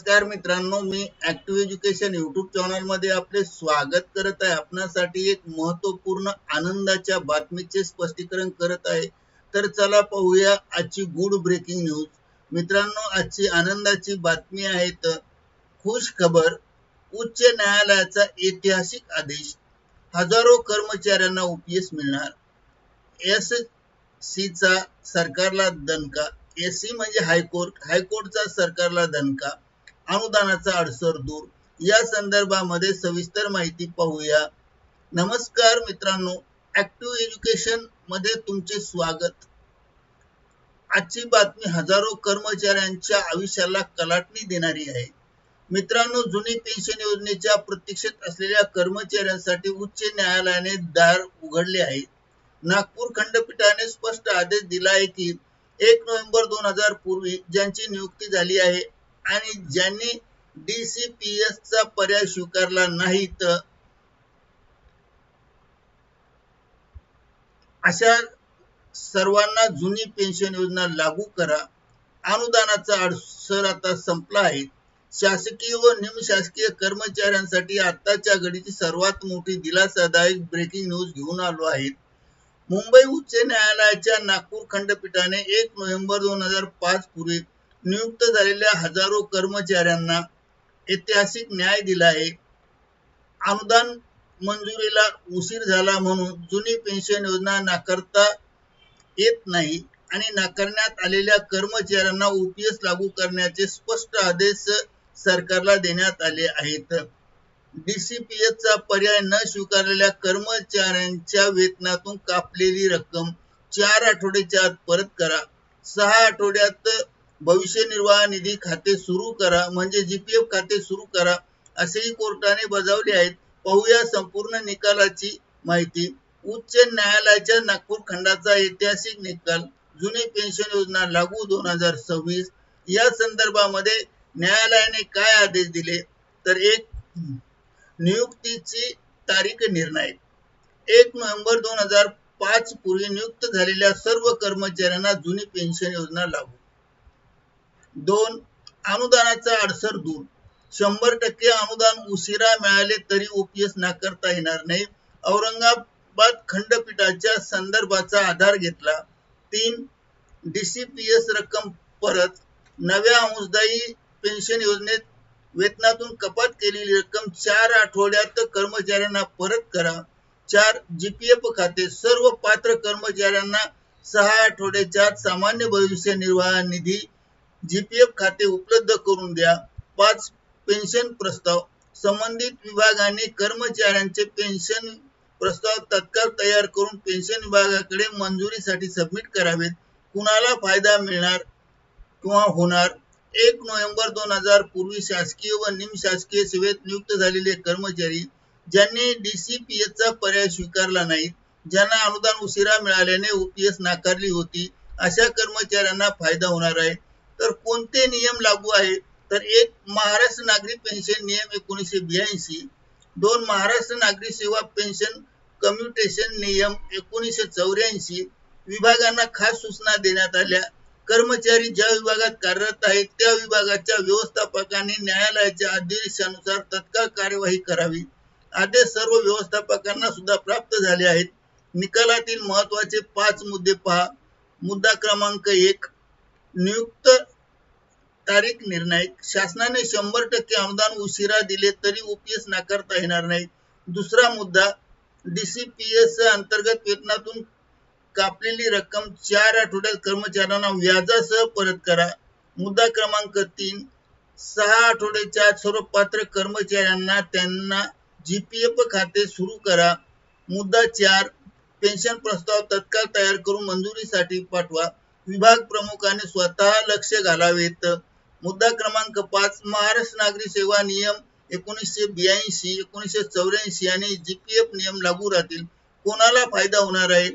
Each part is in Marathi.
नमस्कार मित्रांनो, मी ऍक्टिव्ह एज्युकेशन यूट्यूब चॅनल मध्ये आपले स्वागत करत आहे। आपणासाठी एक महत्त्वपूर्ण आनंदाच्या बातमीचे स्पष्टीकरण करत आहे। तर चला पाहूया आजची गुड ब्रेकिंग न्यूज। मित्रांनो, आजची आनंदाची बातमी आहे तर खुश खबर, उच्च न्यायालयाचा ऐतिहासिक आदेश, हजारो कर्मचाऱ्यांना उपीएस मिळणार। एससीचा सरकारला दणका। एससी म्हणजे हायकोर्टचा सरकारला दणका, अनुदानाचा अडसर दूर। या संदर्भामध्ये सविस्तर माहिती पाहूया। नमस्कार मित्रांनो, ऍक्टिव्ह एज्युकेशन मध्ये तुमचे स्वागत। आजची बातमी हजारो कर्मचाऱ्यांच्या आयुष्याला कलाटणी देणारी आहे। मित्रांनो, जुनी पेन्शन योजनेच्या प्रतीक्षेत असलेल्या कर्मचाऱ्यांसाठी उच्च न्यायालयाने दार उघडले आहे। नागपूर खंडपीठाने स्पष्ट आदेश दिला आहे की 1 नोव्हेंबर 2000 पूर्वी ज्यांची नियुक्ती झाली आहे आणि ज्यांनी DCPS चा पर्याय स्वीकारला नाही तर अशा सर्वांना जुनी पेन्शन योजना लागू करा। अनुदानाचा अडसर आता संपला आहे। शासकीय व निमशासकीय कर्मचाऱ्यांसाठी आताच्या घडीची सर्वात मोठी दिलासादायक ब्रेकिंग न्यूज घेऊन आलो आहे। मुंबई उच्च न्यायालयाच्या नागपूर खंडपीठाने 1 नोव्हेंबर 2005 पूर्वी नियुक्त झालेल्या हजारो कर्मचाऱ्यांना ऐतिहासिक न्याय दिला आहे। अनुदान मंजुरीला उशीर झाला म्हणून जुनी पेन्शन योजना नाकारता येत नाही आणि नाकारण्यात आलेल्या कर्मचाऱ्यांना उपीएस लागू करण्याचे स्पष्ट आदेश सरकारला देण्यात आले आहेत। DCPS चा पर्याय न स्वीकारलेल्या कर्मचाऱ्यांच्या वेतनातून कापलेली रक्कम 4 आठवड्याच्या आत परत करा। 6 आठवड्यात भविष्य निर्वाह निधी खाते सुरू करा, म्हणजे GPF खाते सुरू करा, असेही कोर्टाने बजावले आहेत। पाहूया संपूर्ण निकालाची माहिती। उच्च न्यायालयाच्या नागपूर खंडाचा ऐतिहासिक निकाल, जुनी पेन्शन योजना लागू 2026। या संदर्भामध्ये न्यायालयाने काय आदेश दिले तर एक, नियुक्तीची तारीख निर्णय। 1 नोव्हेंबर 2005 पूर्वी नियुक्त झालेल्या सर्व कर्मचाऱ्यांना जुनी पेन्शन योजना लागू। 2. अनुदानाचा अडसर दूर। 100% अनुदान उशिरा मिळाले तरी उपीएस नाकारता येणार नाही। औरंगाबाद खंडपीठाच्या संदर्भाचा आधार घेतला। 3. DCPS रक्कम परत। नव्या अंशदायी पेन्शन योजनेत वेतनातून कपात केलेली रक्कम 4 आठवड्यात कर्मचाऱ्यांना परत करा। 4. GPF खाते सर्व पात्र कर्मचाऱ्यांना 6 आठवड्याच्या आत सामान्य भविष्य निर्वाह निधी GPF खाते उपलब्ध करून द्या। 5. पेन्शन प्रस्ताव। संबंधित विभागाने कर्मचाऱ्यांचे पेन्शन प्रस्ताव तत्काळ तयार करून पेन्शन विभागाकडे मंजुरीसाठी सबमिट करावेत। कुणाला फायदा मिळणार किंवा होणार? 1 नोव्हेंबर 2000 पूर्वी शासकीय व निमशासकीय सेवेत नियुक्त झालेले कर्मचारी ज्यांनी DCPS चा पर्याय स्वीकारला नाही, ज्यांना अनुदान उशिरा मिळाल्याने उपीएस नाकारली होती, अशा कर्मचाऱ्यांना फायदा होणार आहे। तर कोणते नियम लागू आहे तर 1. महाराष्ट्र नागरी पेन्शन नियम 1982। 2. महाराष्ट्र नागरी सेवा पेन्शन कम्युटेशन नियम 1984। विभागांना खास सूचना देण्यात आल्या। कर्मचारी ज्या विभागात कार्यरत आहेत त्या विभागाच्या व्यवस्थापकांनी न्यायालयाच्या आदेशानुसार तत्काळ कार्यवाही करावी। आदेश सर्व व्यवस्थापकांना सुद्धा प्राप्त झाले आहेत। निकालातील महत्त्वाचे 5 मुद्दे पहा। मुद्दा क्रमांक 1, नियुक्त तारीख निर्णय। शासनाने 100% अनुदान उशिरा दिले तरी उपीएस नाकारता येणार नाही। दुसरा मुद्दा, DCPS अंतर्गत वेतनातून कापलेली रक्कम 4 आठवड्यात कर्मचाऱ्यांना व्याजासह परत करा। मुद्दा क्रमांक 3, 6 आठवड्याच्या आत सर्व पात्र कर्मचाऱ्यांना त्यांना GPF खाते सुरू करा। मुद्दा 4, पेन्शन प्रस्ताव तत्काळ तयार करून मंजुरीसाठी पाठवा। विभाग प्रमुखांनी स्वतः लक्ष घालावेत। मुद्दा क्रमांक 5, महाराष्ट्र नागरी सेवा नियम 1982, 1984 आणि GPF नियम लागू राहतील। कोणाला फायदा होणार आहे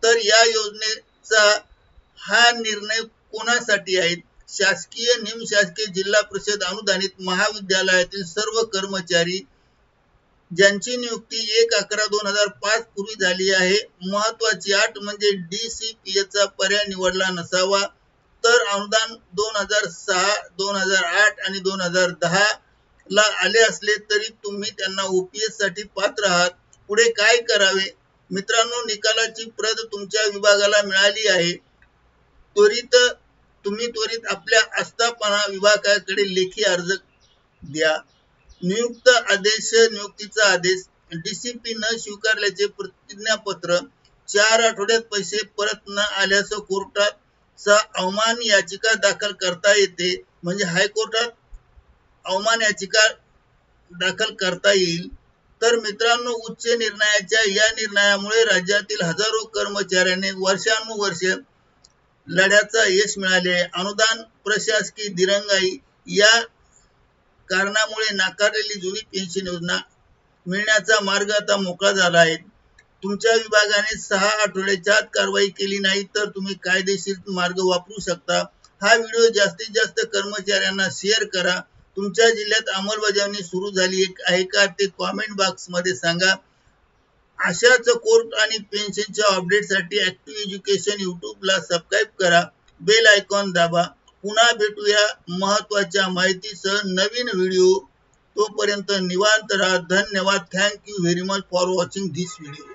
तर या योजनेचा हा निर्णय कोणासाठी आहे? शासकीय, निमशासकीय, जिल्हा परिषद अनुदानित महाविद्यालयातील सर्व कर्मचारी ज्यांची नियुक्ती 1/11/2005 पूर्वी झाली आहे। महत्त्वाची अट म्हणजे DCPS चा पर्याय निवडला नसावा उत्तर अनुदान 2006, 2008 आणि 2010 ला आले असले तरी तुम्ही त्यांना ओपीएस साठी पात्र आहात. पुढे काय करावे? मित्रांनो, निकालाची प्रत तुमच्या विभागाला मिळाली आहे. त्वरित आपल्या आस्थापना विभागाकडे लेखी अर्ज द्या. नियुक्तीचा आदेश डीसीपी न स्वीकारल्याचे प्रतिज्ञापत्र 4 आठवड्यात पैसे परत न आल्यास कोर्टात अवमान याचिका दाखल करता येते. म्हणजे हायकोर्टात अवमान याचिका दाखल करता येईल. तर मित्रांनो, उच्च निर्णयाच्या या निर्णयामुळे राज्यातील हजारो कर्मचाऱ्यांनी वर्षानुवर्ष लढ्याचा यश मिळाले. अनुदान, प्रशासकीय दिरंगाई या कारणामुळे नाकारलेली जुनी पेन्शन योजना मिळण्याचा मार्ग आता मोकळा झाला आहे. तुमच्या विभागाने 6 आठवड्याच्या आत कारवाई केली नाही तर तुम्ही कायदेशीर मार्ग वापरू शकता. हा व्हिडिओ जास्तीत जास्त कर्मचाऱ्यांना शेअर करा. तुमच्या जिल्ह्यात अंमलबजावणी सुरू झाली आहे का ते कॉमेंट बॉक्स मध्ये सांगा. अशाच कोर्ट आणि पेन्शनच्या अपडेटसाठी ऍक्टिव्ह एज्युकेशन यूट्यूबला सबस्क्राईब करा. बेल आयकॉन दाबा. पुन्हा भेटूया महत्त्वाच्या माहितीसह नवीन व्हिडिओ. तोपर्यंत निवांत राहा. धन्यवाद. Thank you very much for watching this video.